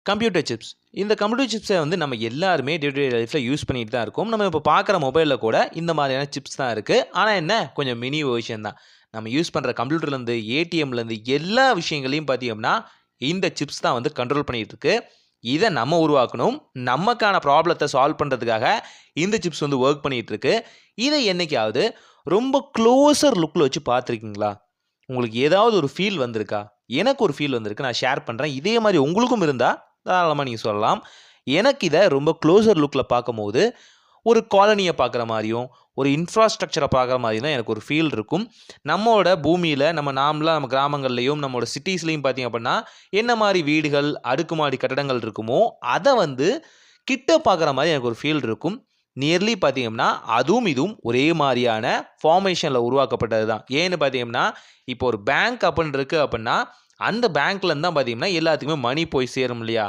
Computer chips. இந்த computer சிப்ஸை வந்து நம்ம எல்லாருமே டே டு டே லைஃப்பில் யூஸ் பண்ணிட்டு தான் இருக்கோம். நம்ம இப்போ பார்க்குற மொபைலில் கூட இந்த மாதிரியான சிப்ஸ் தான் இருக்குது. ஆனால் என்ன, கொஞ்சம் மினி வெர்ஷன் தான். நம்ம யூஸ் பண்ணுற கம்ப்யூட்டர்லேருந்து ஏடிஎம்லேருந்து எல்லா விஷயங்களையும் பார்த்தீங்கன்னா இந்த சிப்ஸ் தான் வந்து கண்ட்ரோல் பண்ணிகிட்டு இருக்கு. இதை நம்ம உருவாக்கணும். நமக்கான ப்ராப்ளத்தை சால்வ் பண்ணுறதுக்காக இந்த சிப்ஸ் வந்து ஒர்க் பண்ணிகிட்டு இருக்கு. இதை என்னைக்காவது ரொம்ப க்ளோஸர் லுக்கில் வச்சு பார்த்துருக்கீங்களா? உங்களுக்கு ஏதாவது ஒரு ஃபீல் வந்திருக்கா? எனக்கு ஒரு ஃபீல் வந்திருக்கு. நான் ஷேர் பண்ணுறேன். இதே மாதிரி உங்களுக்கும் இருந்தால் தாராளமாக நீங்கள் சொல்லலாம். எனக்கு இதை ரொம்ப க்ளோஸர் லுக்கில் பார்க்கும்போது ஒரு காலனியை பார்க்குற மாதிரியும் ஒரு இன்ஃப்ராஸ்ட்ரக்சரை பார்க்குற மாதிரி தான் எனக்கு ஒரு ஃபீல் இருக்கும். நம்மளோட பூமியில் நம்ம கிராமங்கள்லையும் நம்மளோட சிட்டிஸ்லையும் பார்த்திங்க அப்படின்னா என்ன மாதிரி வீடுகள் அடுக்குமாடி கட்டடங்கள் இருக்குமோ அதை வந்து கிட்ட பார்க்குற மாதிரி எனக்கு ஒரு ஃபீல் இருக்கும். நியர்லி பார்த்தீங்கன்னா அதுவும் இதுவும் ஒரே மாதிரியான ஃபார்மேஷனில் உருவாக்கப்பட்டது தான். ஏன்னு பார்த்தீங்கன்னா இப்போ ஒரு பேங்க் அப்படின்னு இருக்குது அப்படின்னா அந்த பேங்க்லேருந்து தான் பார்த்தீங்கன்னா எல்லாத்துக்குமே மணி போய் சேரும் இல்லையா?